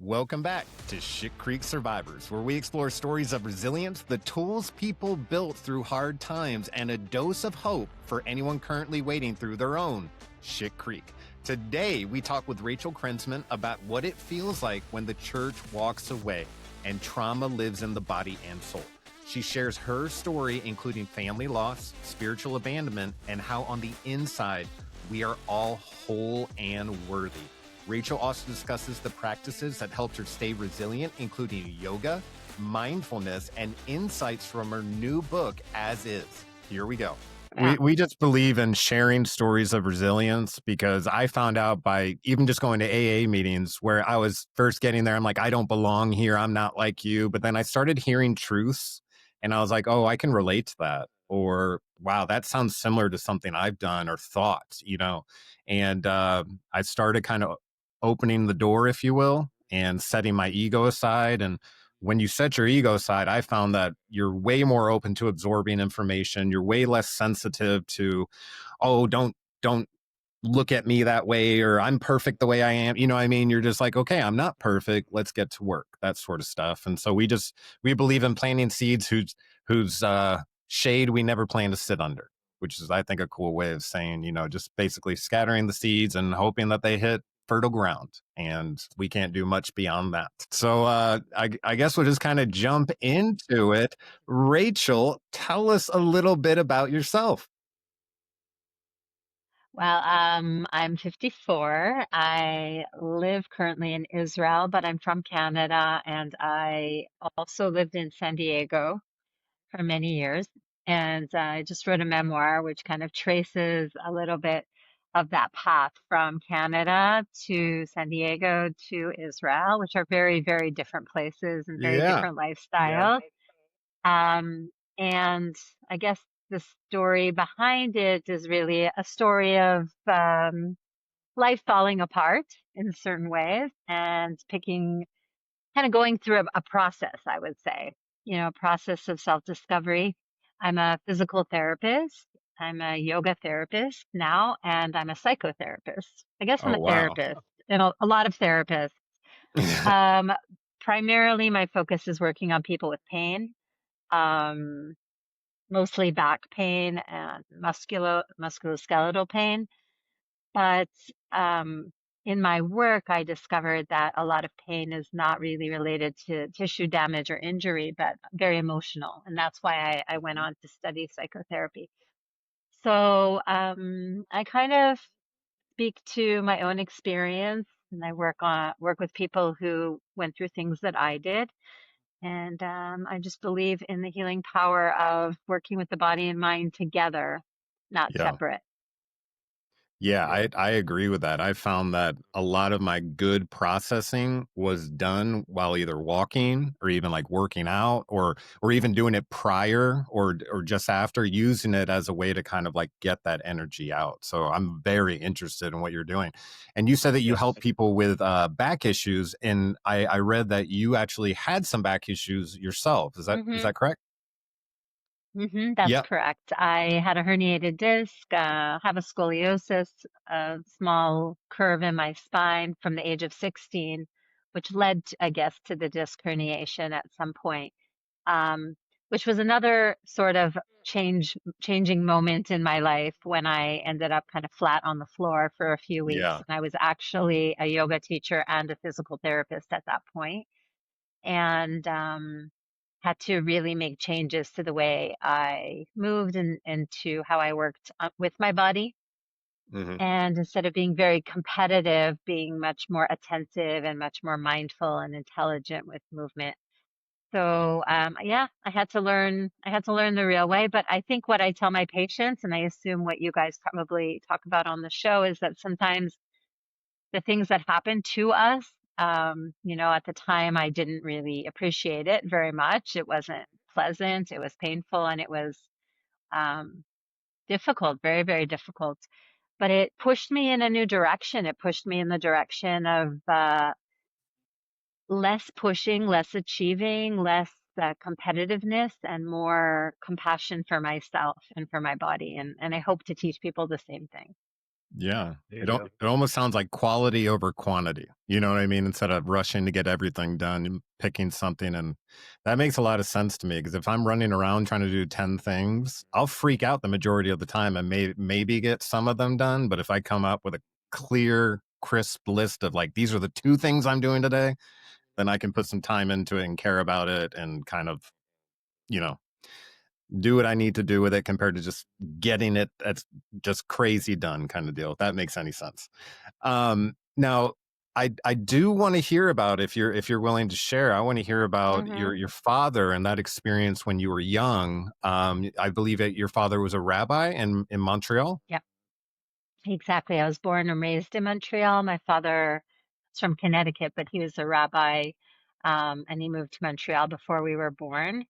Welcome back to Shit Creek Survivors, where we explore stories of resilience, the tools people built through hard times, and a dose of hope for anyone currently wading through their own Shit Creek. Today, we talk with Rachel Krentzman about what it feels like when the church walks away and trauma lives in the body and soul. She shares her story, including family loss, spiritual abandonment, and how on the inside, we are all whole and worthy. Rachel also discusses the practices that helped her stay resilient, including yoga, mindfulness, and insights from her new book, As Is. Here we go. We just believe in sharing stories of resilience because I found out by even just going to AA meetings where I was first getting there, I'm like, I don't belong here. I'm not like you. But then I started hearing truths and I was like, oh, I can relate to that. Or, wow, that sounds similar to something I've done or thought, And I started kind of opening the door, if you will, and setting my ego aside. And when you set your ego aside, I found that you're way more open to absorbing information. You're way less sensitive to, oh, don't look at me that way, or I'm perfect the way I am. You know what I mean? You're just like, okay, I'm not perfect. Let's get to work, that sort of stuff. And so we believe in planting seeds whose shade we never plan to sit under, which is, I think, a cool way of saying, just basically scattering the seeds and hoping that they hit fertile ground, and we can't do much beyond that. So I guess we'll just kind of jump into it. Rachel, tell us a little bit about yourself. Well, I'm 54. I live currently in Israel, but I'm from Canada, and I also lived in San Diego for many years. And I just wrote a memoir which kind of traces a little bit of that path from Canada to San Diego to Israel, which are very, very different places and very Yeah. different lifestyles. Um, and I guess the story behind it is really a story of life falling apart in certain ways and kind of going through a process, I would say, a process of self-discovery. I'm a physical therapist. I'm a yoga therapist now, and I'm a psychotherapist. I guess I'm Oh, a wow. therapist and a lot of therapists. Um, Primarily, my focus is working on people with pain. Um, Mostly back pain and musculoskeletal pain. But um, in my work, I discovered that a lot of pain is not really related to tissue damage or injury, but very emotional. And that's why I went on to study psychotherapy. So I kind of speak to my own experience, and I work with people who went through things that I did. And I just believe in the healing power of working with the body and mind together, not Yeah. separate. Yeah, I agree with that. I found that a lot of my good processing was done while either walking or even like working out or even doing it prior or just after, using it as a way to kind of like get that energy out. So I'm very interested in what you're doing. And you said that you help people with back issues, and I read that you actually had some back issues yourself. Is hmm that correct? That's Yeah. correct. I had a herniated disc, have a scoliosis, a small curve in my spine from the age of 16, which led, I guess, to the disc herniation at some point, um, which was another sort of changing moment in my life when I ended up kind of flat on the floor for a few weeks. Yeah. And I was actually a yoga teacher and a physical therapist at that point. And had to really make changes to the way I moved and to how I worked with my body. Hmm. And instead of being very competitive, being much more attentive and much more mindful and intelligent with movement. So yeah, I had to learn the real way. But I think what I tell my patients, and I assume what you guys probably talk about on the show, is that sometimes the things that happen to us, at the time I didn't really appreciate it very much. It wasn't pleasant, it was painful, and it was um, difficult, very, very difficult. But it pushed me in a new direction. It pushed me in the direction of less pushing, less achieving, less competitiveness, and more compassion for myself and for my body. And I hope to teach people the same thing. Yeah. There you go. It almost sounds like quality over quantity. You know what I mean? Instead of rushing to get everything done and picking something. And that makes a lot of sense to me because if I'm running around trying to do 10 things, I'll freak out the majority of the time and maybe get some of them done. But if I come up with a clear, crisp list of like, these are the 2 things I'm doing today, then I can put some time into it and care about it and kind of, you know, do what I need to do with it compared to just getting it that's just crazy done kind of deal. If that makes any sense. Now I do want to hear about if you're willing to share. I want to hear about Hmm. your father and that experience when you were young. I believe that your father was a rabbi in Montreal. Yeah, exactly. I was born and raised in Montreal. My father is from Connecticut, but he was a rabbi, and he moved to Montreal before we were born.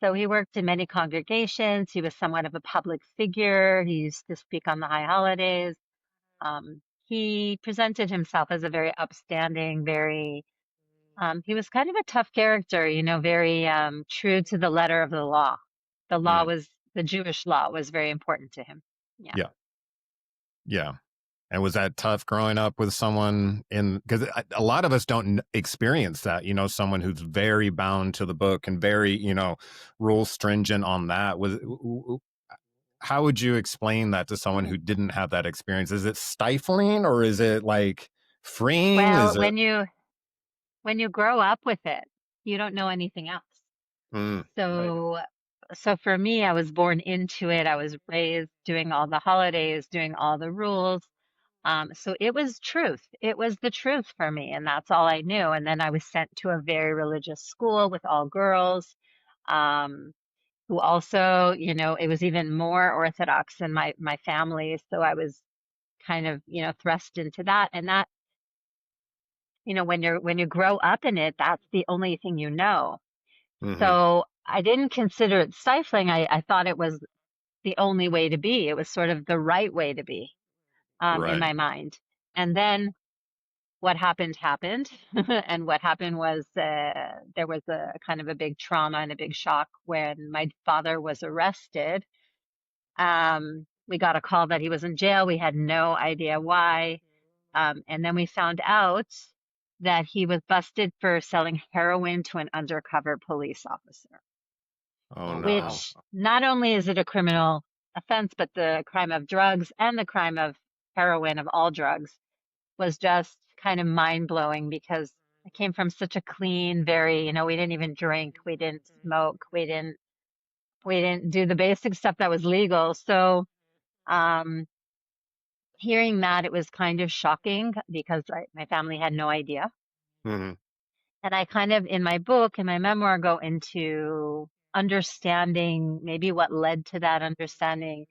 So he worked in many congregations. He was somewhat of a public figure. He used to speak on the high holidays. He presented himself as a very upstanding, he was kind of a tough character, very true to the letter of the law. Mm, The Jewish law was very important to him. Yeah. yeah, yeah. And was that tough growing up with someone because a lot of us don't experience that, someone who's very bound to the book and very, rule stringent on that. How would you explain that to someone who didn't have that experience? Is it stifling or is it like freeing? Well, Is it? when you grow up with it, you don't know anything else. Mm, Right. So, so for me, I was born into it. I was raised doing all the holidays, doing all the rules. So it was truth. It was the truth for me, and that's all I knew. And then I was sent to a very religious school with all girls, um, who also, it was even more Orthodox than my family. So I was kind of, thrust into that. And that, when you grow up in it, that's the only thing you know. hmm. So I didn't consider it stifling. I thought it was the only way to be. It was sort of the right way to be, in Right. my mind. And then what happened happened. And what happened was there was a kind of a big trauma and a big shock when my father was arrested. We got a call that he was in jail. We had no idea why. And then we found out that he was busted for selling heroin to an undercover police officer, Oh, Oh, no. wow. which not only is it a criminal offense, but the crime of drugs and the crime of heroin, of all drugs, was just kind of mind blowing because I came from such a clean, very, we didn't even drink, we didn't smoke, we didn't do the basic stuff that was legal. So, um, hearing that, it was kind of shocking because my family had no idea. Hmm. And I kind of, in my book, in my memoir, go into understanding maybe what led to that understanding,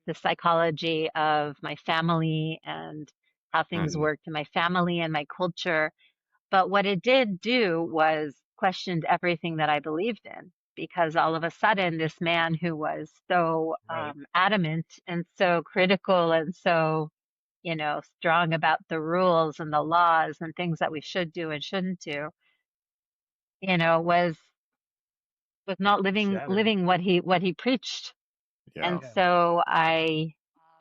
the psychology of my family and how things Hmm. worked in my family and my culture. But what it did do was questioned everything that I believed in, because all of a sudden, this man who was so Right. adamant and so critical and so, strong about the rules and the laws and things that we should do and shouldn't do, was not Shattered. living what he preached. Yeah. And Yeah. so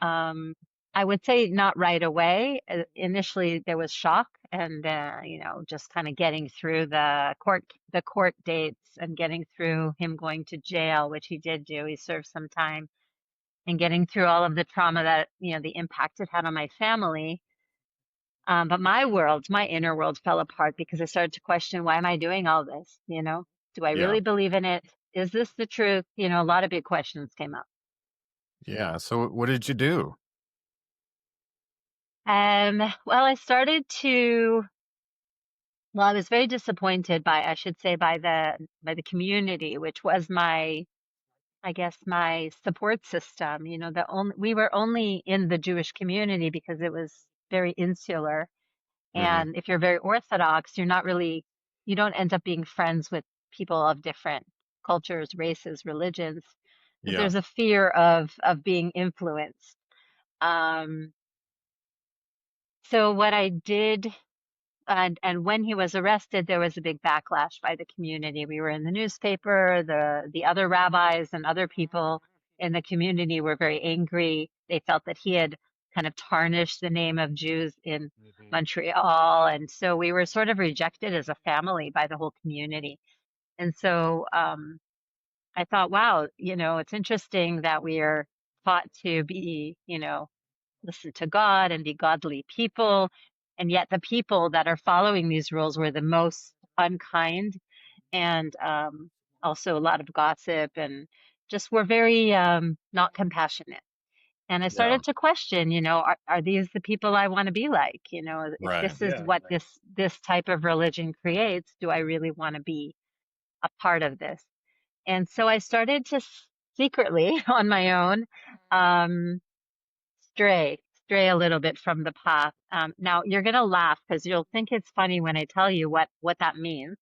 um, I would say not right away. Initially, there was shock and, just kind of getting through the court dates and getting through him going to jail, which he did do. He served some time, and getting through all of the trauma that, the impact it had on my family. But my inner world fell apart because I started to question, why am I doing all this? Do I Yeah. really believe in it? Is this the truth? A lot of big questions came up. Yeah. So what did you do? Well, I was very disappointed I should say, by the community, which was I guess, my support system. We were only in the Jewish community because it was very insular. Hmm. And if you're very Orthodox, you don't end up being friends with people of different cultures, races, religions, because Yeah. there's a fear of being influenced. Um, so what I did, and when he was arrested, there was a big backlash by the community. We were in the newspaper. The other rabbis and other people in the community were very angry. They felt that he had kind of tarnish the name of Jews in Montreal. And so we were sort of rejected as a family by the whole community. And so I thought, wow, it's interesting that we are taught to be, listen to God and be godly people. And yet the people that are following these rules were the most unkind and also a lot of gossip and just were very not compassionate. And I Yeah. started to question, are these the people I want to be like? If Right. this is what this type of religion creates, do I really want to be a part of this? And so I started to secretly on my own um, stray a little bit from the path. Now you're gonna laugh because you'll think it's funny when I tell you what that means.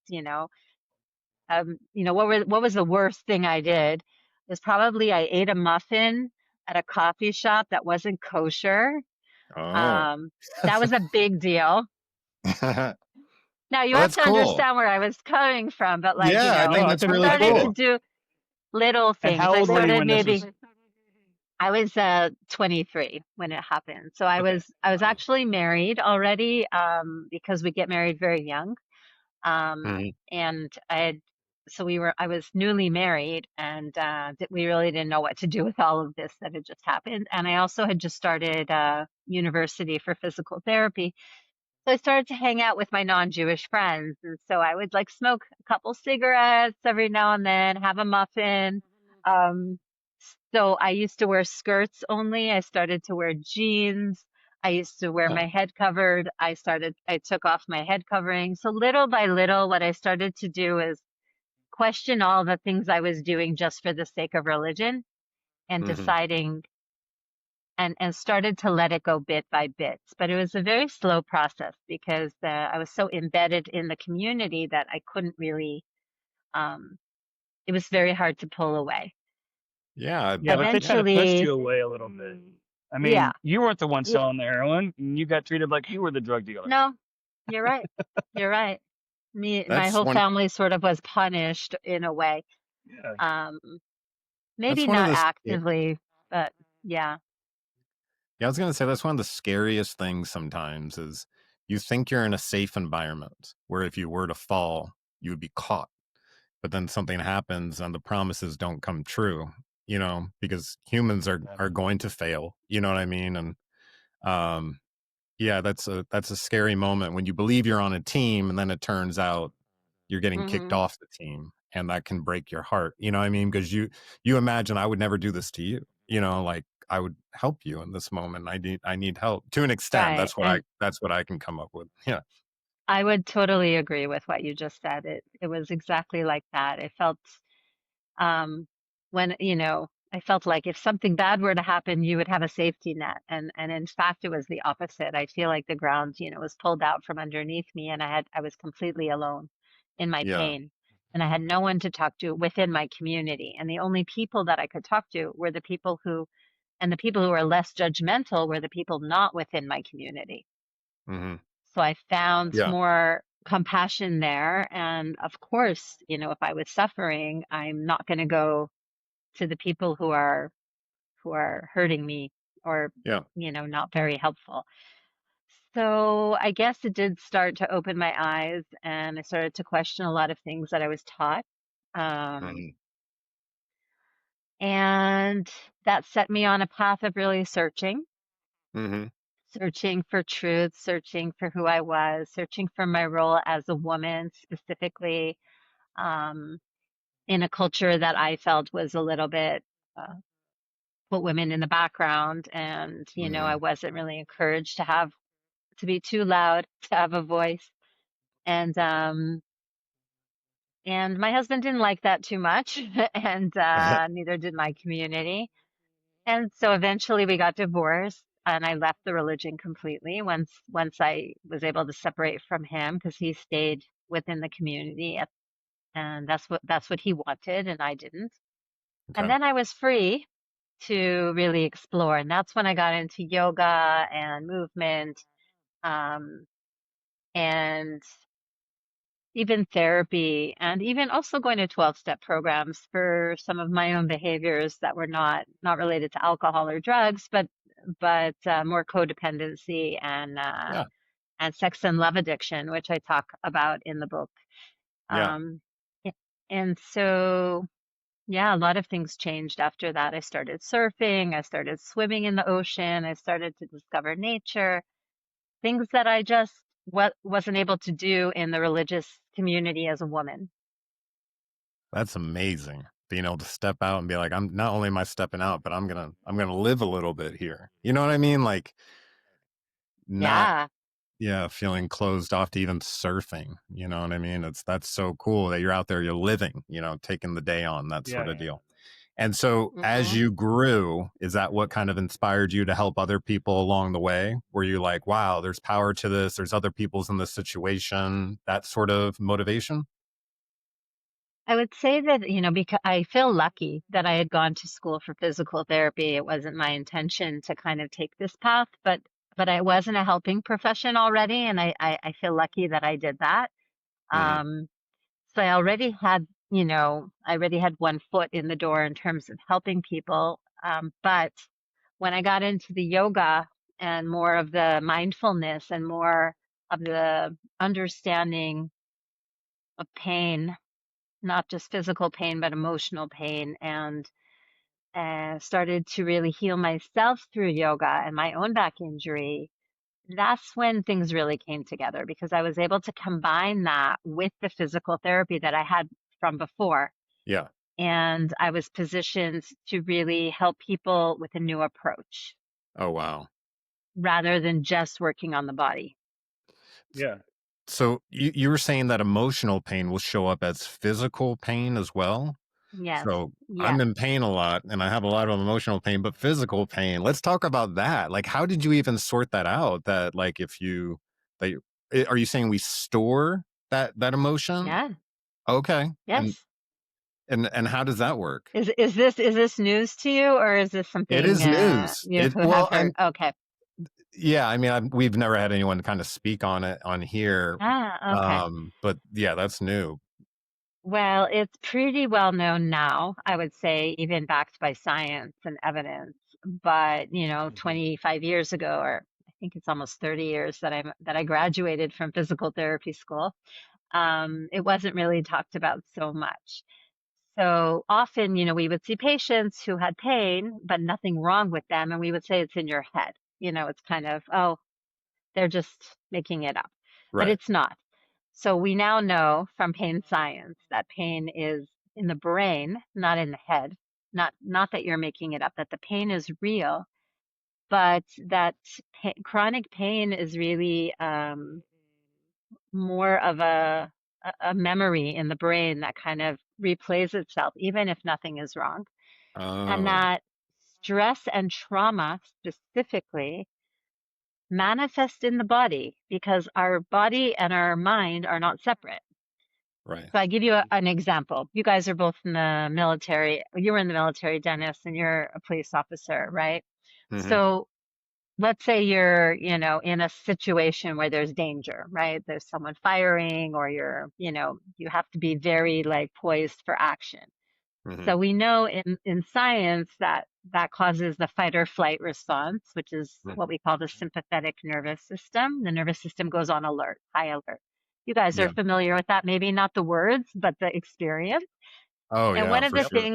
What was the worst thing I did? It was probably I ate a muffin at a coffee shop that wasn't kosher. Oh. Um, that was a big deal. Well, Now you have that's to cool. understand where I was coming from, but like, Yeah, I Oh, think I that's can really I get started to it. cool. do little And things. how I old were you started when this maybe was? I was 23 when it happened. So Okay. I was Wow. actually married already because we get married very young. Mhm. And I was newly married and we really didn't know what to do with all of this that had just happened. And I also had just started university for physical therapy. So I started to hang out with my non-Jewish friends. And so I would like smoke a couple cigarettes every now and then, have a muffin. Um, so I used to wear skirts only. I started to wear jeans. I used to wear Huh. my head covered. I took off my head covering. So little by little, what I started to do is question all the things I was doing just for the sake of religion and Mhm. deciding and started to let it go bit by bit. But it was a very slow process because I was so embedded in the community that I couldn't really, um, it was very hard to pull away. Yeah, I Yeah, but bet. they kind of pushed Eventually, you away a little bit. I yeah, mean, you weren't the one yeah, selling the heroin, and you got treated like you were the drug dealer. no, you're right. You're right. My That's whole one family sort of was punished in a way. Yeah. Um, that's maybe one of not the actively, but yeah, Yeah, I was gonna say that's one of the scariest things sometimes is you think you're in a safe environment where if you were to fall, you would be caught. But then something happens and the promises don't come true, because humans are going to fail. You know what I mean? And um yeah, that's a scary moment when you believe you're on a team and then it turns out you're getting kicked hmm off the team and that can break your heart. You know what I mean? Because you imagine I would never do this to you. Like I would help you in this moment. I need help to an extent. right. That's what I can come up with. Yeah. I would totally agree with what you just said. It was exactly like that. It felt um when I felt like if something bad were to happen, you would have a safety net. And in fact it was the opposite. I feel like the ground, was pulled out from underneath me and I was completely alone in my Yeah. pain. And I had no one to talk to within my community. And the only people that I could talk to were the people who were less judgmental were the people not within my community. Hmm. So I found Yeah. more compassion there. And of course, if I was suffering, I'm not going to go to the people who are hurting me or, Yeah. not very helpful. So I guess it did start to open my eyes and I started to question a lot of things that I was taught. Um, Hmm. and that set me on a path of really Hmm. searching for truth, searching for who I was, searching for my role as a woman specifically, um, in a culture that I felt was a little bit uh, put women in the background. And, I Hmm. wasn't really encouraged to be too loud, to have a voice. And, um, and my husband didn't like that too much, and neither did my community. And so eventually we got divorced and I left the religion completely once I was able to separate from him because he stayed within the community and that's what he wanted and I didn't. And Okay. then I was free to really explore and that's when I got into yoga and movement um and even therapy and even also going to 12-step programs for some of my own behaviors that were not related to alcohol or drugs but more codependency Yeah. and sex and love addiction, which I talk about in the book. Yeah. Um, and so, yeah, a lot of things changed after that. I started surfing, I started swimming in the ocean, I started to discover nature, things that I just wasn't able to do in the religious community as a woman. That's amazing. Being able to step out and be like, I'm not only am I stepping out, but I'm gonna live a little bit here. You know what I mean? Like not Yeah. yeah, feeling closed off to even surfing. You know what I mean? That's so cool that you're out there, you're living, taking the day on, that Yeah, sort of yeah. deal. And so as Hmm. you grew, is that what kind of inspired you to help other people along the way? Were you like, wow, there's power to this, there's other people's in this situation, that sort of motivation? I would say that, because I feel lucky that I had gone to school for physical therapy. It wasn't my intention to kind of take this path, but I was in a helping profession already, and I feel lucky that I did that. Hmm. Um, so I already had one foot in the door in terms of helping people. But when I got into the yoga and more of the mindfulness and more of the understanding of pain, not just physical pain, but emotional pain, and started to really heal myself through yoga and my own back injury, that's when things really came together because I was able to combine that with the physical therapy that I had from before. Yeah. And I was positioned to really help people with a new approach Oh, wow. rather than just working on the body. Yeah. So you were saying that emotional pain will show up as physical pain as well? Yes. So I'm Yes. in pain a lot and I have a lot of emotional pain, but physical pain. Let's talk about that. Like, how did you even sort that out? That like if you they are you saying we store that emotion? Yeah. Okay. And Yes. and how does that work? Is this news to you, or is this It something is news. you It have well, heard? and Okay. yeah, I mean, we've never had anyone kind of speak on it on here. Ah, okay. But yeah, that's new. Well, it's pretty well known now, I would say, even backed by science and evidence. But, 25 years ago, or I think it's almost 30 years that I graduated from physical therapy school, it wasn't really talked about so much. So often, we would see patients who had pain, but nothing wrong with them, and we would say it's in your head. It's kind of, oh, they're just making it up, but Right. it's not. So we now know from pain science that pain is in the brain, not in the head. Not that you're making it up, that the pain is real, but that chronic pain is really more of a memory in the brain that kind of replays itself, even if nothing is wrong. And Oh, that stress and trauma specifically manifest in the body because our body and our mind are not separate. right. So I give you an example. You guys are both in the military. You were in the military, Dennis, and you're a police officer, right? Hmm. So let's say you're, in a situation where there's danger, right? There's someone firing or you have to be very like poised for action. Hmm. So we know in science that that causes the fight or flight response, which is what we call the sympathetic nervous system. The nervous system goes on alert, high alert. You guys are Yeah. familiar with that, maybe not the words, but the experience. Oh, And yeah, one of for the sure.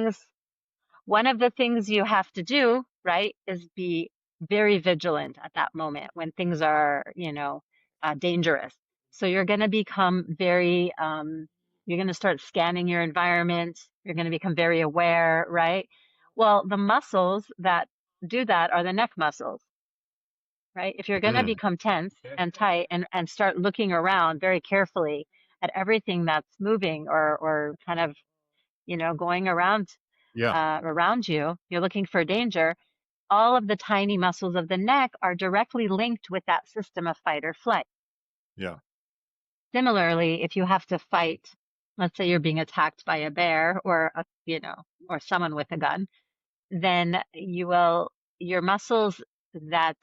things you have to do, right, is be very vigilant at that moment when things are, dangerous. So you're going to become you're going to start scanning your environment. You're going to become very aware, right? Well, the muscles that do that are the neck muscles, right? If you're going to Mm, become tense and tight and start looking around very carefully at everything that's moving or kind of, going yeah, around you, you're looking for danger. All of the tiny muscles of the neck are directly linked with that system of fight or flight. yeah, Similarly, if you have to fight, let's say you're being attacked by a bear or someone with a gun, then your muscles that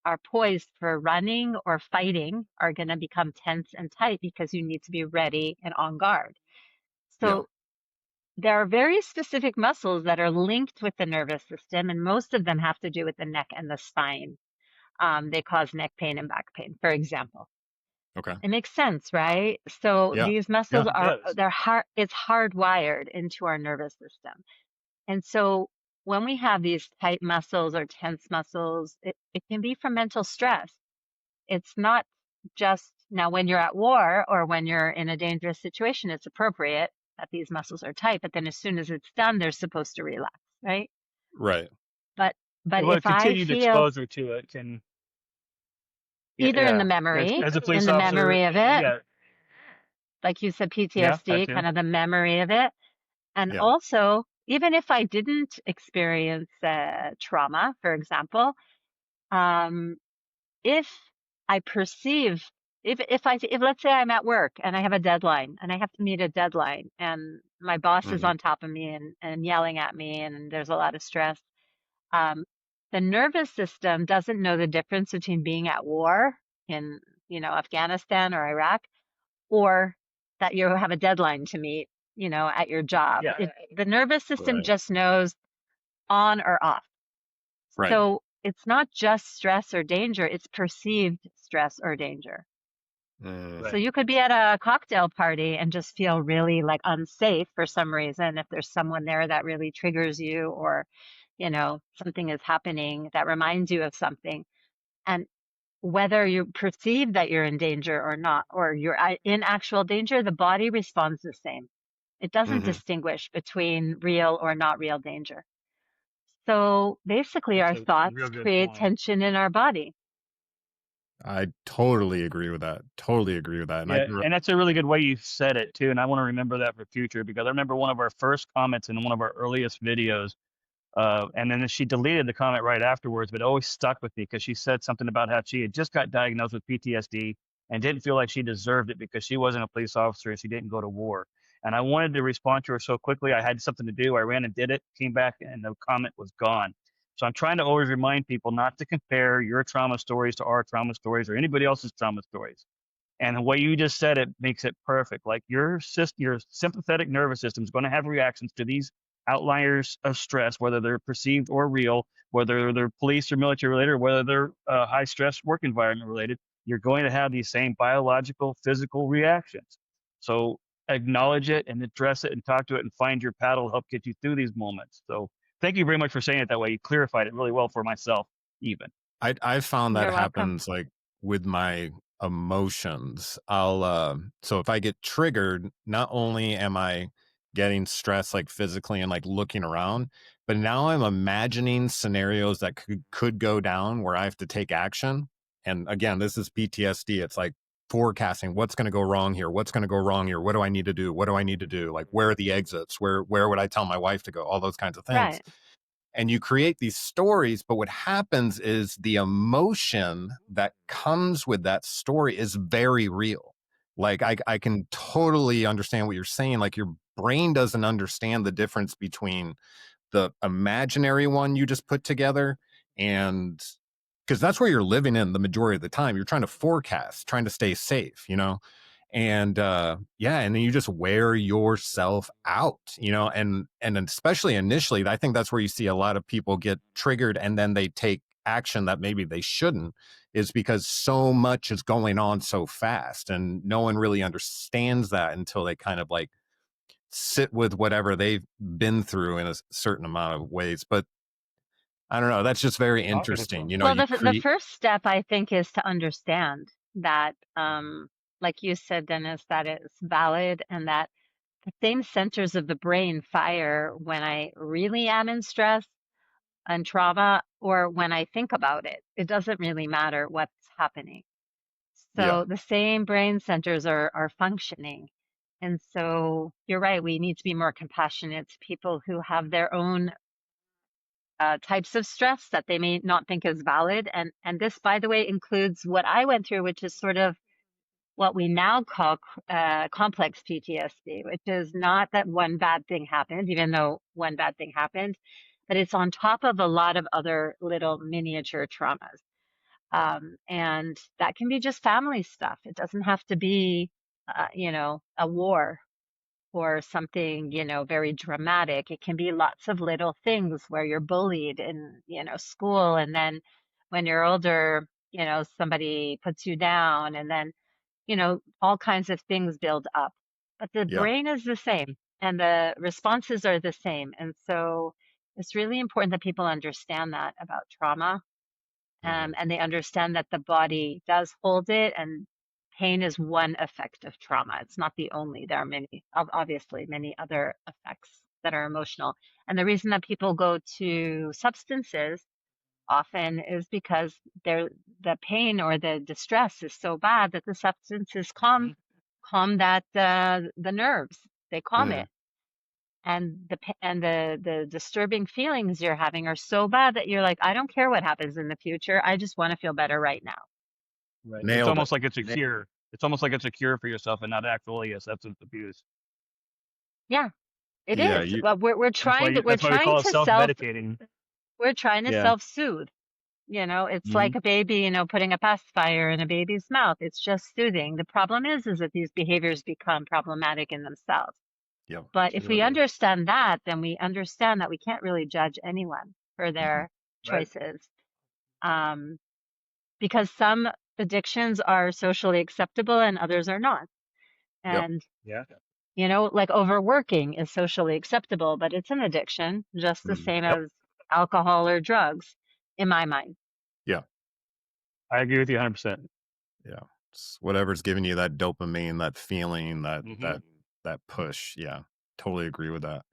are poised for running or fighting are going to become tense and tight because you need to be ready and on guard. yeah. So there are very specific muscles that are linked with the nervous system, and most of them have to do with the neck and the spine. They cause neck pain and back pain, for example. Okay. It makes sense, right? So Yeah. these muscles It does. it's hardwired into our nervous system. And so when we have these tight muscles or tense muscles, it can be from mental stress. It's not just now when you're at war or when you're in a dangerous situation, it's appropriate that these muscles are tight, but then as soon as it's done, they're supposed to relax, right? Right. But Well, if I continued feel exposure to it can, either in the yeah. memory, As a police in the officer, memory of it, yeah, like you said, yeah, that PTSD, too. kind of the memory of it. And Yeah. also, even if I didn't experience trauma, for example, um, if I perceive, if let's say I'm at work and I have a deadline and I have to meet a deadline and my boss is Hmm. on top of me and yelling at me and there's a lot of stress, um, the nervous system doesn't know the difference between being at war in, Afghanistan or Iraq, or that you have a deadline to meet, at your job. Yeah. The nervous system Right. just knows on or off. Right. So it's not just stress or danger, it's perceived stress or danger. Mm. So Right. you could be at a cocktail party and just feel really like unsafe for some reason if there's someone there that really triggers you, or, something is happening that reminds you of something. And whether you perceive that you're in danger or not, or you're in actual danger, the body responds the same. It doesn't Hmm. distinguish between real or not real danger. So basically, That's our a thoughts real good create point. tension in our body. I totally agree with that. Totally agree with that. And Yeah, and that's a really good way you said it too. And I want to remember that for future, because I remember one of our first comments in one of our earliest videos. And then she deleted the comment right afterwards, but it always stuck with me because she said something about how she had just got diagnosed with PTSD and didn't feel like she deserved it because she wasn't a police officer and she didn't go to war. And I wanted to respond to her so quickly. I had something to do. I ran and did it, came back, and the comment was gone. So I'm trying to always remind people not to compare your trauma stories to our trauma stories or anybody else's trauma stories. And the way you just said it makes it perfect. Like your sympathetic nervous system is going to have reactions to these outliers of stress, whether they're perceived or real, whether they're police or military related, or whether they're high stress work environment related. You're going to have these same biological, physical reactions. So acknowledge it and address it and talk to it and find your paddle to help get you through these moments. So thank you very much for saying it that way. You clarified it really well for myself, even. I found that You're welcome. happens like with my emotions. So if I get triggered, not only am I getting stressed like physically and like looking around, but now I'm imagining scenarios that could go down where I have to take action. And again, this is PTSD. It's like forecasting what's going to go wrong here, what's going to go wrong here, what do I need to do, what do I need to do, like where are the exits, where would I tell my wife to go, all those kinds of things. Right. And you create these stories, but what happens is the emotion that comes with that story is very real. Like I can totally understand what you're saying. Like your brain doesn't understand the difference between the imaginary one you just put together, and because that's where you're living in the majority of the time. You're trying to forecast, trying to stay safe, and yeah, and then you just wear yourself out, and especially initially, I think that's where you see a lot of people get triggered and then they take action that maybe they shouldn't, is because so much is going on so fast and no one really understands that until they kind of like sit with whatever they've been through in a certain amount of ways. But I don't know, that's just very Talking to interesting, them. Well, you the create. first step, I think, is to understand that, like you said, Dennis, that it's valid and that the same centers of the brain fire when I really am in stress and trauma or when I think about it. It doesn't really matter what's happening. Yeah. So the same brain centers are functioning. And so you're right, we need to be more compassionate to people who have their own types of stress that they may not think is valid. And this, by the way, includes what I went through, which is sort of what we now call complex PTSD, which is not that one bad thing happened, even though one bad thing happened, but it's on top of a lot of other little miniature traumas. And that can be just family stuff. It doesn't have to be, a war. or something, very dramatic. It can be lots of little things where you're bullied in, school. And then when you're older, somebody puts you down, and then, all kinds of things build up. But the Yeah. brain is the same and the responses are the same. And so it's really important that people understand that about trauma, and they understand that the body does hold it, and pain is one effect of trauma. It's not the only. There are many, obviously, many other effects that are emotional. And the reason that people go to substances often is because the pain or the distress is so bad that the substances calm that the nerves. They calm Mhm. it, and the disturbing feelings you're having are so bad that you're like, I don't care what happens in the future. I just want to feel better right now. Right. It's Nailed it. almost like it's a cure. It's almost like it's a cure for yourself and not actually a substance abuse. Yeah, it Yeah, is. Well, we're trying to we're That's why we trying call it to self self-medicating. we're trying to Yeah. self-soothe. It's Hmm. like a baby, putting a pacifier in a baby's mouth. It's just soothing. The problem is that these behaviors become problematic in themselves. yep. But if we Absolutely. understand that, then we understand that we can't really judge anyone for Mhm. their Right. choices. Um, because some addictions are socially acceptable and others are not. Yep. And, Yeah. like overworking is socially acceptable, but it's an addiction, just the same Yep. as alcohol or drugs, in my mind. Yeah. I agree with you 100%. Yeah. It's whatever's giving you that dopamine, that feeling, that Hmm. that push. Yeah. Totally agree with that.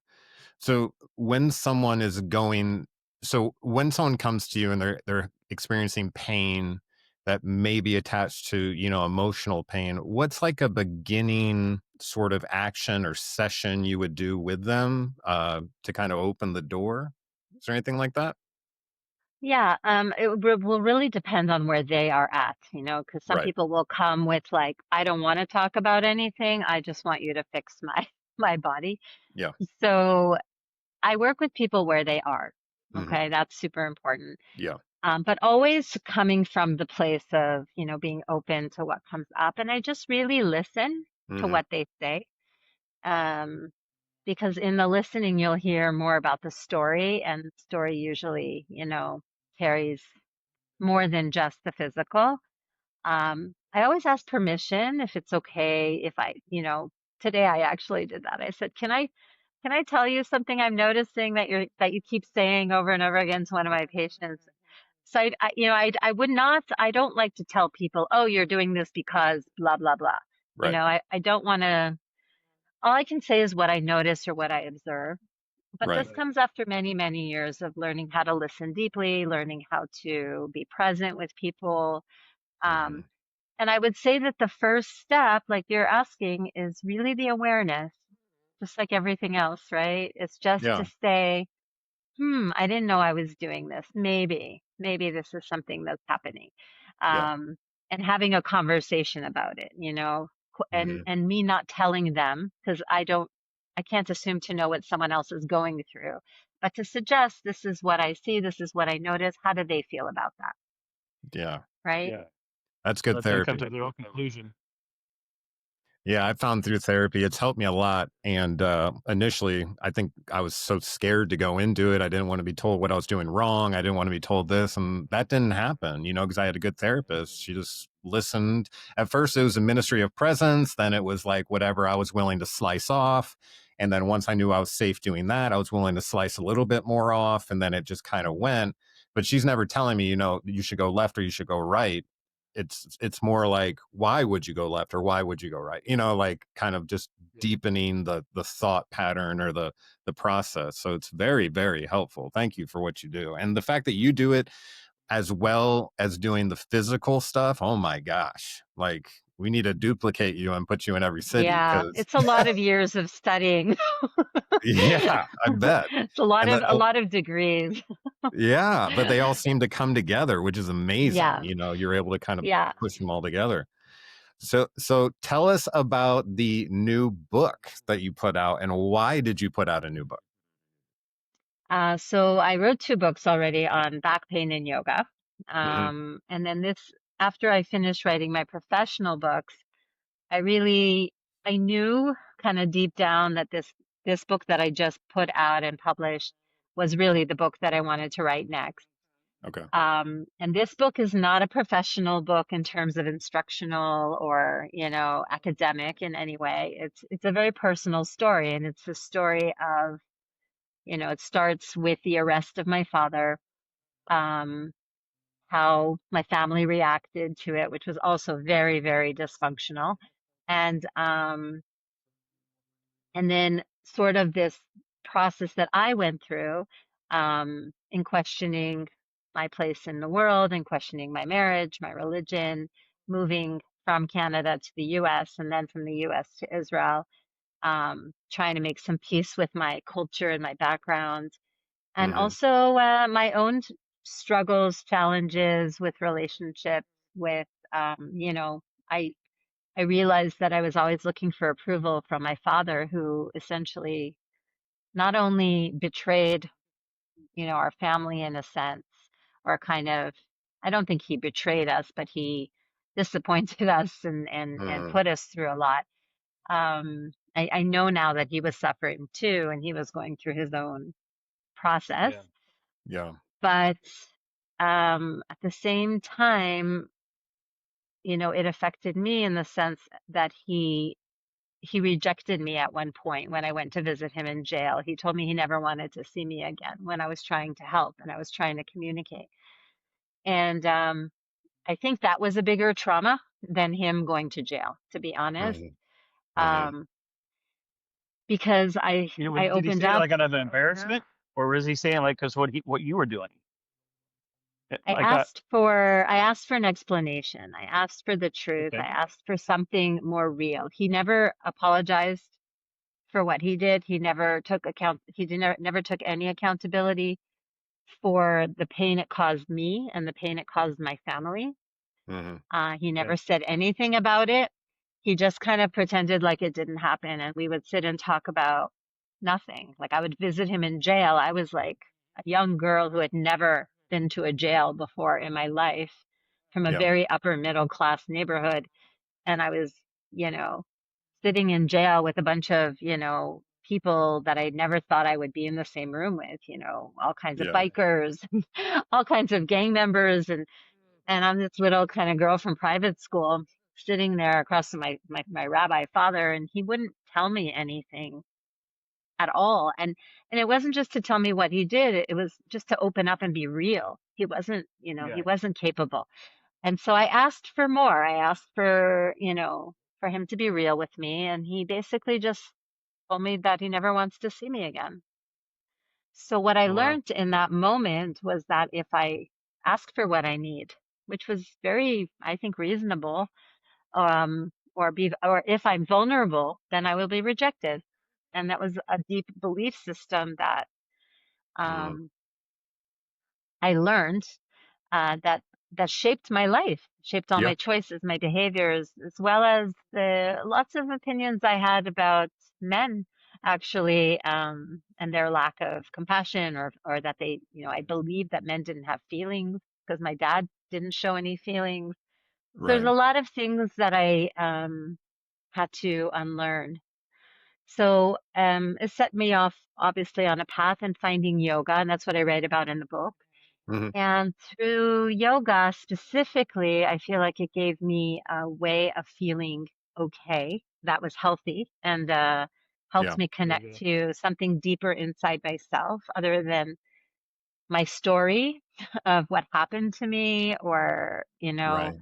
So when someone is going, so when someone comes to you and they're experiencing pain that may be attached to, emotional pain, what's like a beginning sort of action or session you would do with them to kind of open the door? Is there anything like that? Yeah, will really depend on where they are at, because some Right. people will come with like, I don't want to talk about anything. I just want you to fix my my body. Yeah. So I work with people where they are. Hmm. Okay, that's super important. Yeah. But always coming from the place of, being open to what comes up. And I just really listen to Hmm. what they say. Um, because in the listening, you'll hear more about the story, and the story usually, carries more than just the physical. I always ask permission if it's okay if today I actually did that. I said, can I tell you something I'm noticing that you keep saying over and over again to one of my patients? So I would not, I don't like to tell people, oh, you're doing this because blah, blah, blah. Right. I don't want to, all I can say is what I notice or what I observe. But Right. this comes after many, many years of learning how to listen deeply, learning how to be present with people. Hmm. Um, and I would say that the first step, like you're asking, is really the awareness, just like everything else, right? It's just Yeah. to say, I didn't know I was doing this. Maybe this is something that's happening. Yeah. Um, and having a conversation about it, Hmm. and me not telling them, because I can't assume to know what someone else is going through, but to suggest, this is what I see, this is what I notice. How do they feel about that? Yeah. Right? Yeah. That's good Let them come therapy. to their own conclusion. Yeah, I found through therapy, it's helped me a lot. And initially, I think I was so scared to go into it. I didn't want to be told what I was doing wrong. I didn't want to be told this. And that didn't happen, because I had a good therapist. She just listened. At first, it was a ministry of presence. Then it was like whatever I was willing to slice off. And then once I knew I was safe doing that, I was willing to slice a little bit more off. And then it just kind of went. But she's never telling me, you should go left or you should go right. It's more like, why would you go left or why would you go right, like kind of just deepening the thought pattern or the process. So it's very, very helpful. Thank you for what you do, and the fact that you do it as well as doing the physical stuff. Oh my gosh, like we need to duplicate you and put you in every city Yeah, because it's a lot of years of studying. yeah, I bet. It's a And then a lot of degrees. yeah, but they all seem to come together, which is amazing. Yeah, You're able to kind of yeah. push them all together. So tell us about the new book that you put out, and why did you put out a new book? So I wrote two books already on back pain and yoga. Hmm. And then after I finished writing my professional books, I knew kind of deep down that this book that I just put out and published was really the book that I wanted to write next. Okay. And this book is not a professional book in terms of instructional or, academic in any way. It's a very personal story, and it's the story of, it starts with the arrest of my father, um, how my family reacted to it, which was also very, very dysfunctional. And then sort of this process that I went through, in questioning my place in the world and questioning my marriage, my religion, moving from Canada to the US and then from the US to Israel, trying to make some peace with my culture and my background, and Hmm. also my own struggles, challenges with relationships, with, I I realized that I was always looking for approval from my father, who essentially not only betrayed, our family in a sense, or kind of, I don't think he betrayed us, but he disappointed us and Hmm. put us through a lot. I know now that he was suffering too, and he was going through his own process, Yeah. Yeah. but at the same time, it affected me in the sense that he rejected me at one point when I went to visit him in jail. He told me he never wanted to see me again when I was trying to help and I was trying to communicate. And I think that was a bigger trauma than him going to jail, to be honest. Hmm. Hmm. Um, because I Did he opened say it up. like out of embarrassment, or was he saying like because what you were doing? I Like, asked for an explanation. I asked for the truth. I okay, asked for something more real. He never apologized for what he did. He never took account. He did never took any accountability for the pain it caused me and the pain it caused my family. Hmm. He okay, never said anything about it. He just kind of pretended like it didn't happen, and we would sit and talk about nothing. Like I would visit him in jail. I was like a young girl who had never been to a jail before in my life, from a Yeah. very upper middle class neighborhood. And I was, you know, sitting in jail with a bunch of, people that I never thought I would be in the same room with, all kinds of Yeah. bikers, all kinds of gang members. And I'm this little kind of girl from private school sitting there across from my rabbi father, and he wouldn't tell me anything at all. And it wasn't just to tell me what he did, it was just to open up and be real. He wasn't, he yeah. wasn't capable. And so I asked for more. I asked for, for him to be real with me. And he basically just told me that he never wants to see me again. So what I Oh, wow. learned in that moment was that if I ask for what I need, which was very, I think, reasonable, or if I'm vulnerable, then I will be rejected. And that was a deep belief system that Hmm. um, I learned, that shaped my life, shaped all Yeah. my choices, my behaviors, as well as the lots of opinions I had about men, actually, and their lack of compassion, or that they, I believed that men didn't have feelings because my dad didn't show any feelings. There's Right. a lot of things that I had to unlearn. So it set me off, obviously, on a path in finding yoga, and that's what I write about in the book. Hmm. And through yoga specifically, I feel like it gave me a way of feeling okay that was healthy, and helped Yeah. me Very connect good. to something deeper inside myself other than my story of what happened to me, or, Right.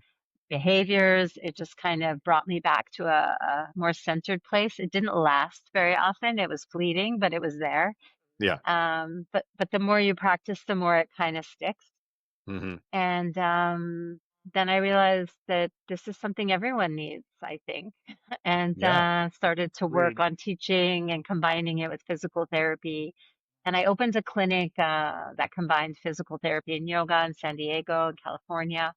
behaviors. It just kind of brought me back to a more centered place. It didn't last very often. It was fleeting, but it was there. Yeah. But the more you practice, the more it kind of sticks. Hmm. And then I realized that this is something everyone needs, I think, and Yeah. started to work Agreed. on teaching and combining it with physical therapy. And I opened a clinic that combined physical therapy and yoga in San Diego, California.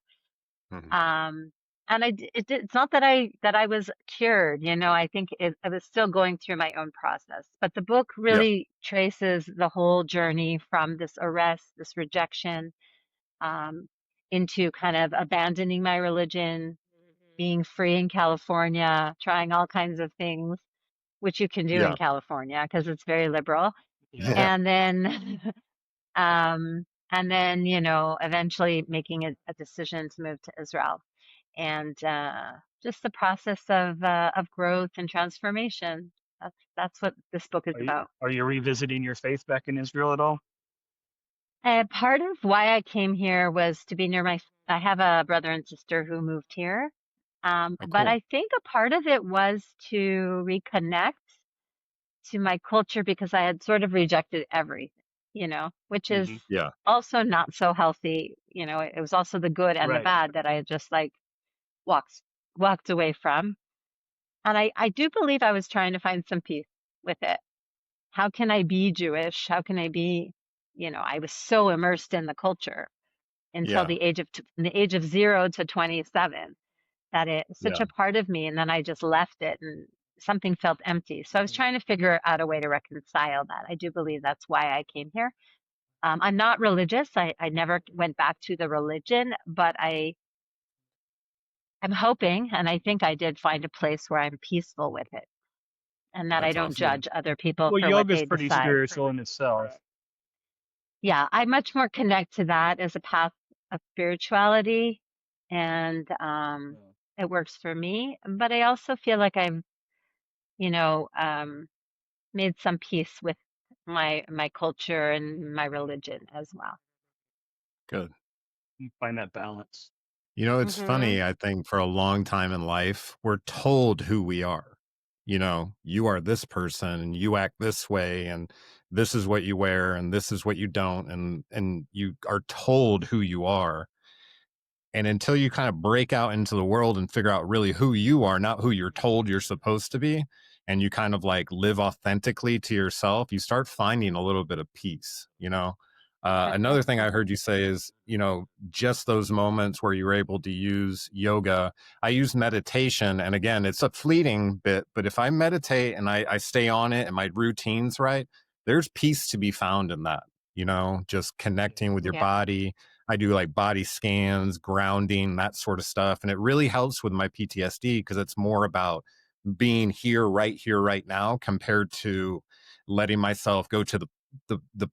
Hmm. Um, and it's not that I was cured, I think I was still going through my own process. But the book Yeah. really traces the whole journey from this arrest, this rejection, um, into kind of abandoning my religion, being free in California, trying all kinds of things, which you can do in Yeah. California because it's very liberal. Yeah. And then, eventually making a decision to move to Israel, and just the process of growth and transformation. That's what this book is about. Are you revisiting your faith back in Israel at all? Part of why I came here was to be near I have a brother and sister who moved here. Oh, But cool. I think a part of it was to reconnect to my culture because I had sort of rejected everything, which is Hmm. Yeah. also not so healthy. It was also the good and the Right. bad that I had just like walked walked away from. And I do believe I was trying to find some peace with it. How can I be Jewish? How can I be, I was so immersed in the culture until Yeah. from the age of 0 to 27 that it's such Yeah. a part of me. And then I just left it and something felt empty. So I was trying to figure out a way to reconcile that. I do believe that's why I came here. I'm not religious. I never went back to the religion, but I'm hoping, and I think I did find a place where I'm peaceful with it and that I That's don't awesome. judge other people Well, for what yoga is they pretty decide. spiritual in itself. Yeah, I much more connect to that as a path of spirituality, and it works for me. But I also feel like I've, you know, um, made some peace with my culture and my religion as well. Good. You find that balance. It's Hmm. funny. I think for a long time in life, we're told who we are. You are this person and you act this way and this is what you wear and this is what you don't and you are told who you are. And until you kind of break out into the world and figure out really who you are, not who you're told you're supposed to be, and you kind of like live authentically to yourself, you start finding a little bit of peace. Another thing I heard you say is, just those moments where you're able to use yoga. I use meditation. And again, it's a fleeting bit, but if I meditate and I stay on it and my routine's right, there's peace to be found in that, just connecting with your Yeah. body. I do like body scans, grounding, that sort of stuff. And it really helps with my PTSD because it's more about being here, right now, compared to letting myself go to the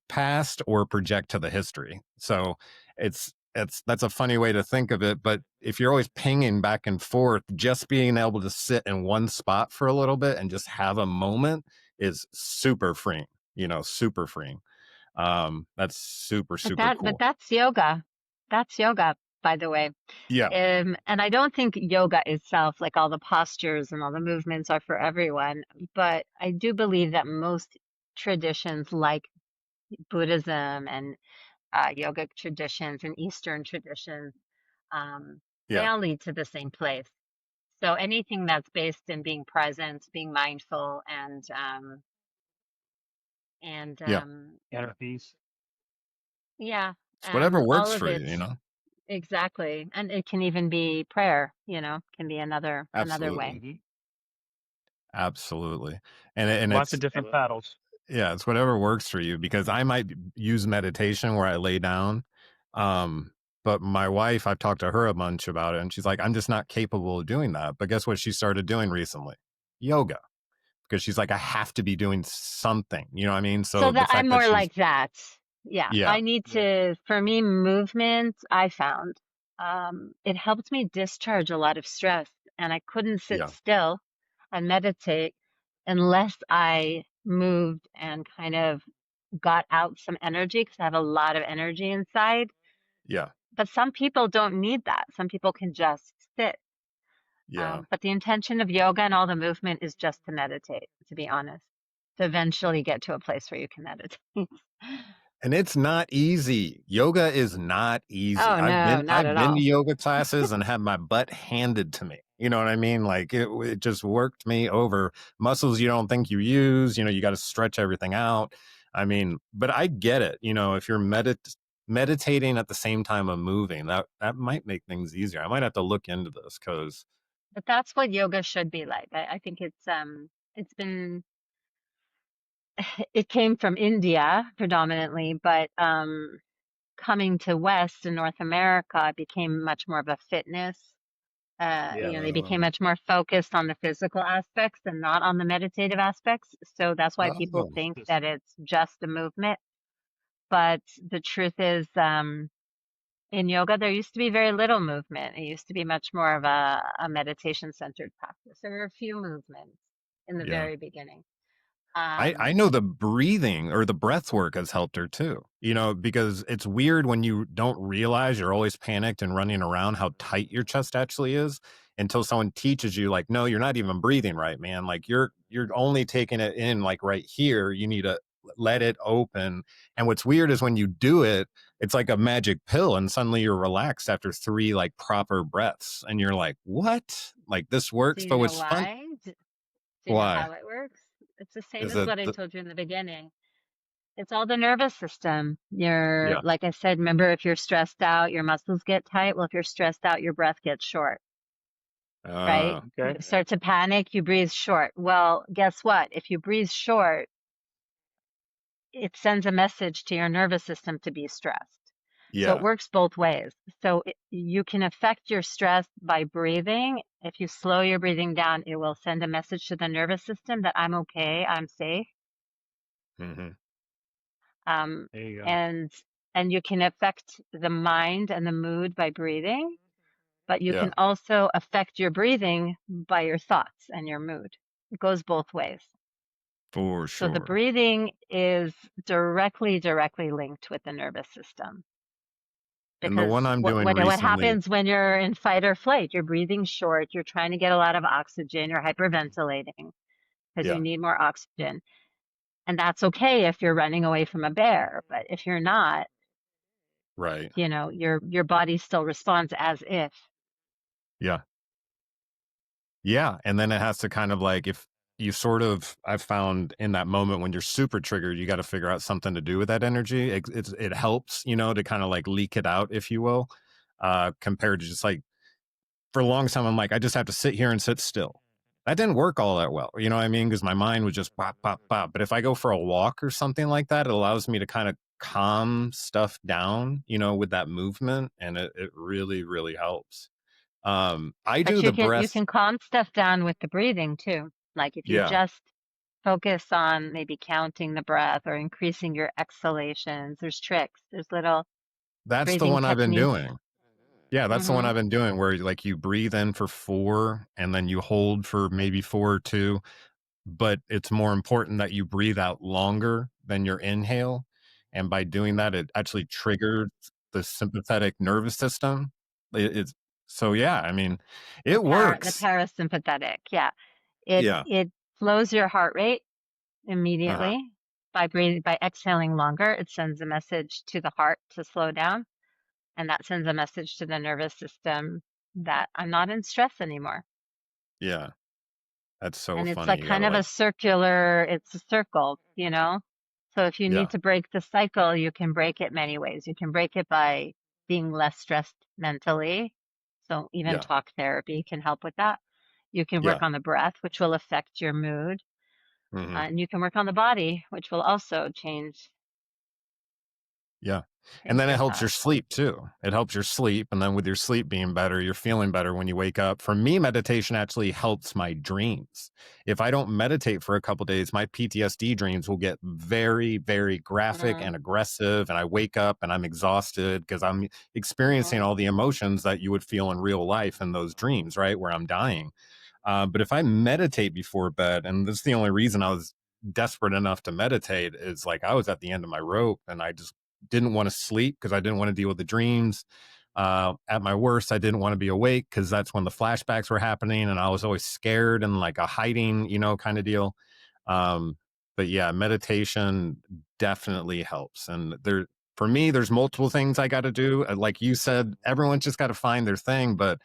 past or project to the history. So that's a funny way to think of it. But if you're always pinging back and forth, just being able to sit in one spot for a little bit and just have a moment is super freeing, super freeing. That's super, super But cool. that's yoga. That's yoga, by the way. Yeah. And I don't think yoga itself, like all the postures and all the movements, are for everyone. But I do believe that most traditions, like Buddhism and yogic traditions and Eastern traditions, they Yeah. all lead to the same place. So anything that's based in being present, being mindful, and Yeah. Inner peace. yeah, It's whatever all works of for it. you. Exactly. And it can even be prayer, can be another way. Absolutely. Hmm. Absolutely. And Lots of it's, different paddles. yeah, it's whatever works for you because I might use meditation where I lay down. Um, but my wife, I've talked to her a bunch about it and she's like, I'm just not capable of doing that. But guess what she started doing recently? Yoga. Because she's like, I have to be doing something. You know what I mean? So So the that I'm fact that more she's, like that. Yeah, yeah, I need to, for me, movement, I found, it helped me discharge a lot of stress, and I couldn't sit yeah, still and meditate unless I moved and kind of got out some energy because I have a lot of energy inside. yeah, But some people don't need that. Some people can just sit. yeah. But the intention of yoga and all the movement is just to meditate, to be honest, to eventually get to a place where you can meditate. And it's not easy. Yoga is not easy. Oh, no, not I've at been to all. yoga classes and had my butt handed to me. You know what I mean? Like it just worked me over. Muscles you don't think you use, you got to stretch everything out. I mean, but I get it. If you're meditating at the same time of moving, that might make things easier. I might have to look into this because But that's what yoga should be like. I think it's been it came from India predominantly, but coming to West and North America, it became much more of a fitness They became Yeah. much more focused on the physical aspects and not on the meditative aspects. So that's why people Oh, think that it's just a movement. But the truth is, in yoga, there used to be very little movement. It used to be much more of a meditation centered practice. There were a few movements in the yeah. very beginning. I Um, know the breathing or the breath work has helped her too, because it's weird when you don't realize you're always panicked and running around how tight your chest actually is until someone teaches you like, no, you're not even breathing right, man. Like you're only taking it in like right here. You need to let it open. And what's weird is when you do it, it's like a magic pill and suddenly you're relaxed after 3 like proper breaths and you're like, what? Like this do works. you But know what's fun? why? Do you know Why? how it works? It's the same Is as it what I told you in the beginning. It's all the nervous system. yeah. Like I said, remember, if you're stressed out, your muscles get tight. Well, if you're stressed out, your breath gets short, right? Okay. You start to panic, you breathe short. Well, guess what? If you breathe short, it sends a message to your nervous system to be stressed. So it Yeah. works both ways. So you can affect your stress by breathing. If you slow your breathing down, it will send a message to the nervous system that I'm okay, I'm safe. Hmm. Um, There you go. and and you can affect the mind and the mood by breathing, but you Yeah. can also affect your breathing by your thoughts and your mood. It goes both ways. For So the sure. breathing is directly linked with the nervous system. And the Because one I'm doing what recently, happens when you're in fight or flight? You're breathing short, you're trying to get a lot of oxygen, you're hyperventilating because you yeah, need more oxygen. And that's okay if you're running away from a bear, but if you're not, right. your body still responds as if. Yeah. Yeah. And then it has to kind of like, if you sort of, I've found in that moment when you're super triggered, you got to figure out something to do with that energy. It helps, to kind of like leak it out, if you will, compared to just like for a long time, I'm like, I just have to sit here and sit still. That didn't work all that well. You know what I mean? Because my mind would just pop, pop, pop. But if I go for a walk or something like that, it allows me to kind of calm stuff down, with that movement. And it really, really helps. I But do the you breath. can calm stuff down with the breathing too. Like if you Yeah. just focus on maybe counting the breath or increasing your exhalations, there's tricks, there's little That's the breathing one I've been techniques. doing. Yeah, that's the one Hmm. I've been doing where like you breathe in for 4 and then you hold for maybe 4 or 2. But it's more important that you breathe out longer than your inhale. And by doing that, it actually triggers the sympathetic nervous system. It's so yeah, I mean, it The works. parasympathetic. Yeah. It Yeah. it slows your heart rate Uh-huh. immediately by exhaling longer. It sends a message to the heart to slow down, and that sends a message to the nervous system that I'm not in stress anymore. Yeah. That's so And it's funny. like You kind gotta of like it's a circle, you know? So if you need yeah. to break the cycle, you can break it many ways. You can break it by being less stressed mentally. So even Yeah. talk therapy can help with that. You can work Yeah. on the breath, which will affect your mood. Mhm. And you can work on the body, which will also Yeah. And change then it your helps your thoughts. sleep too. It helps your sleep. And then with your sleep being better, you're feeling better when you wake up. For me, meditation actually helps my dreams. If I don't meditate for a couple days, my PTSD dreams will get very, very graphic Hmm. and aggressive. And I wake up and I'm exhausted because I'm experiencing Hmm. all the emotions that you would feel in real life in those dreams, right? Where I'm dying. But if I meditate before bed, and this is the only reason I was desperate enough to meditate, is like I was at the end of my rope and I just didn't want to sleep because I didn't want to deal with the dreams. At my worst, I didn't want to be awake because that's when the flashbacks were happening and I was always scared and like a hiding, kind of deal. Um, but yeah, meditation definitely helps. And for me, there's multiple things I got to do. Like you said, everyone's just got to find their thing, but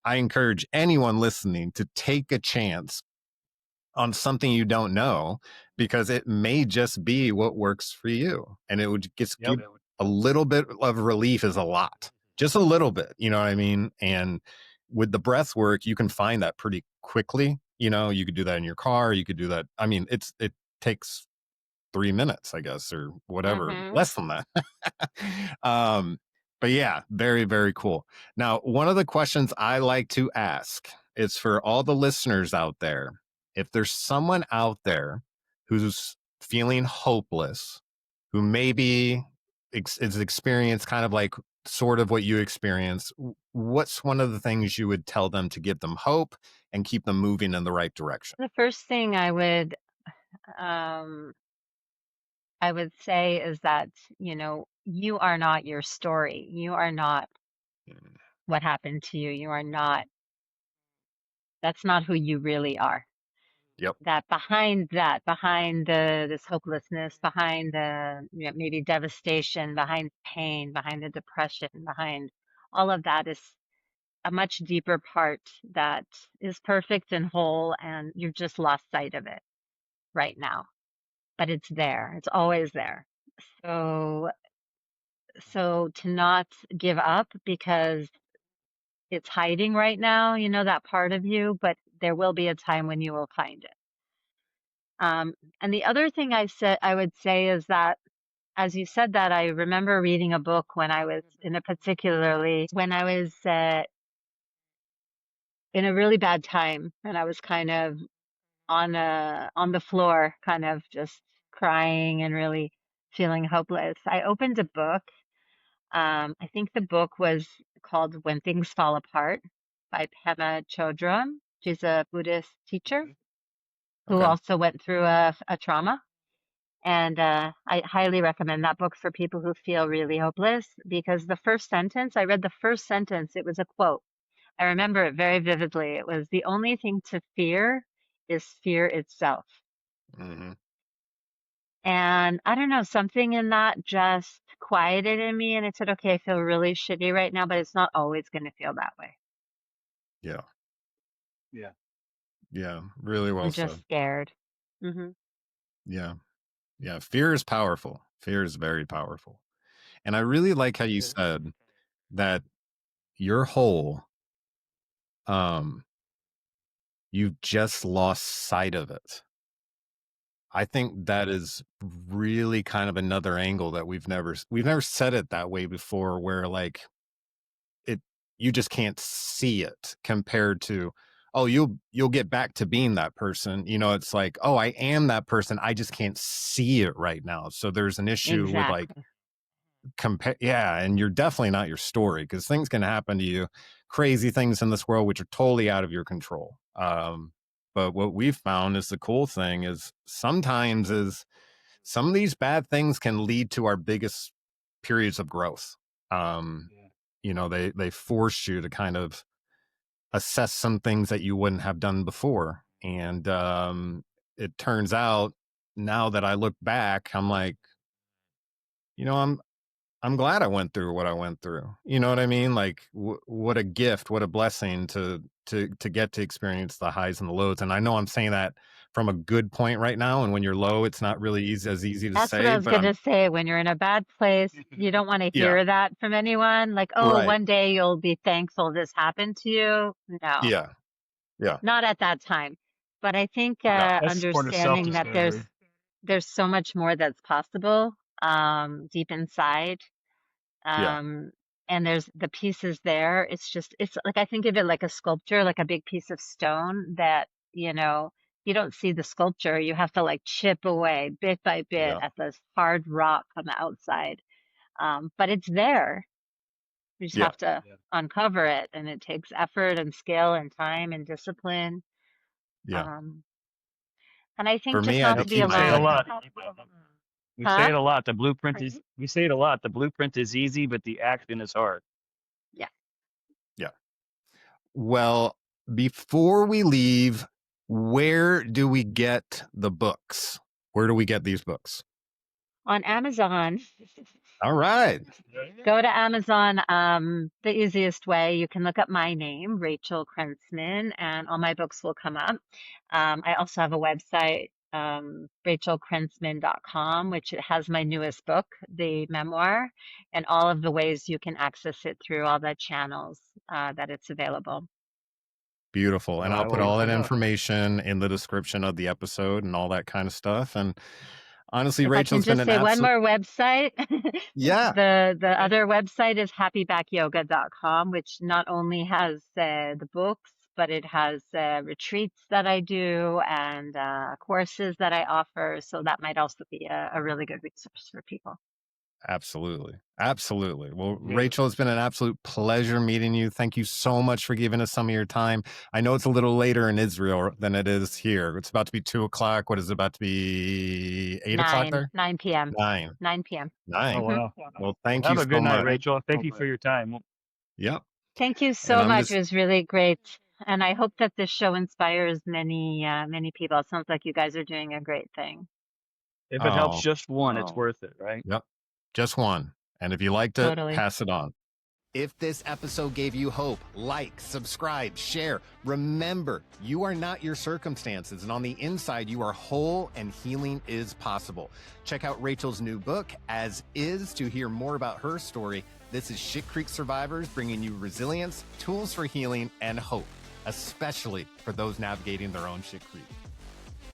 I encourage anyone listening to take a chance on something you don't know because it may just be what works for you. And it would just Yep. give a little bit of relief is a lot, just a little bit, you know what I mean? And with the breath work, you can find that pretty quickly. You could do that in your car. You could do that. I mean, it takes 3 minutes, I guess, or whatever, Hmm. less than that. um, But yeah, very, very cool. Now, one of the questions I like to ask is for all the listeners out there, if there's someone out there who's feeling hopeless, who maybe is experienced kind of like sort of what you experience, what's one of the things you would tell them to give them hope and keep them moving in the right direction? The first thing um, I would say is that, you are not your story. You are not Mm, what happened to you. That's not who you really are. Yep. That behind this hopelessness, behind the maybe devastation, behind pain, behind the depression, behind all of that is a much deeper part that is perfect and whole, and you've just lost sight of it right now. But it's there. It's always there. So to not give up because it's hiding right now, that part of you, but there will be a time when you will find it. And the other thing I would say is that as you said that, I remember reading a book when I was in a really bad time, and I was kind of on the floor, kind of just crying and really feeling hopeless. I opened a book. I think the book was called When Things Fall Apart by Pema Chodron. She's a Buddhist teacher who Okay. also went through a trauma. And I highly recommend that book for people who feel really hopeless because I read the first sentence, it was a quote. I remember it very vividly. It was, "The only thing to fear is fear itself." hmm And I don't know, something in that just quieted in me. And I said, okay, I feel really shitty right now, but it's not always going to feel that way. Yeah. Yeah. Yeah. Really well I'm just said. scared. Hmm. Yeah. Yeah. Fear is powerful. Fear is very powerful. And I really like how you said that you're whole. You've just lost sight of it. I think that is really kind of another angle that we've never said it that way before, where like it you just can't see it compared to, oh, you'll get back to being that person. It's like, oh, I am that person. I just can't see it right now. So there's an issue with like Exactly. compare. Yeah, and you're definitely not your story because things can happen to you, crazy things in this world which are totally out of your control. But what we've found is the cool thing is sometimes is some of these bad things can lead to our biggest periods of growth. um they force you to kind of assess some things that you wouldn't have done before. And it turns out, now that I look back, I'm like, I'm glad I went through what I went through. You know what I mean? Like, what a gift, what a blessing to get to experience the highs and the lows. And I know I'm saying that from a good point right now, and when you're low, it's not really as easy to That's what I say. was But going I'm to say. When you're in a bad place, you don't want to yeah, hear that from anyone. Like, oh, right, one day you'll be thankful this happened to you. No, yeah, yeah, not at that time. But I think yeah, That's sort of understanding that self-discovery. there's so much more that's possible deep inside. yeah, Um, and there's the pieces there. It's like, I think of it like a sculpture, like a big piece of stone that, you don't see the sculpture. You have to like chip away bit by bit yeah, at this hard rock on the outside. But it's there. You just yeah, have to uncover it. And it takes effort and skill and time and discipline. yeah. Um, and I For think just me, I not to Yep, be keep we say it a my alone. lot. We say Huh? it a lot. We say it a lot. The blueprint is easy, but the action is hard. Yeah. yeah. Well, before we leave, where do we get the books? Where do we get these books? On Amazon. All right. Go to Amazon. The easiest way, you can look up my name, Rachel Krentzman, and all my books will come up. I also have a website, rachelkrentzman.com, which it has my newest book, the memoir, and all of the ways you can access it through all the channels that it's available. Beautiful. And Well, I I'll put will all look that it up. information in the description of the episode and all that kind of stuff. And Honestly, If I can Rachel's been just an say one absolute. more website, Yeah, the other website is happybackyoga.com, which not only has the books, but it has retreats that I do and courses that I offer. So that might also be a really good resource for people. absolutely. Absolutely. Well, Beautiful. Rachel, it's been an absolute pleasure meeting you. Thank you so much for giving us some of your time. I know it's a little later in Israel than it is here. It's about to be 2 o'clock. What is it about to be 8 o'clock there? 9 p.m. 9. 9 p.m. 9. Oh, Hmm. wow. Well, Well, thank you have a so good night, much. Rachel. Thank you for your time. Yep. Thank you And so I'm much. It just, was really great. And I hope that this show inspires many people. It sounds like you guys are doing a great thing. If it helps oh, just one, it's worth it, right? yep. Just one. And if you liked it, Totally. pass it on. If this episode gave you hope, like, subscribe, share. Remember, you are not your circumstances, and on the inside, you are whole and healing is possible. Check out Rachel's new book, As Is, to hear more about her story. This is Shit Creek Survivors, bringing you resilience, tools for healing, and hope, especially for those navigating their own shit creek.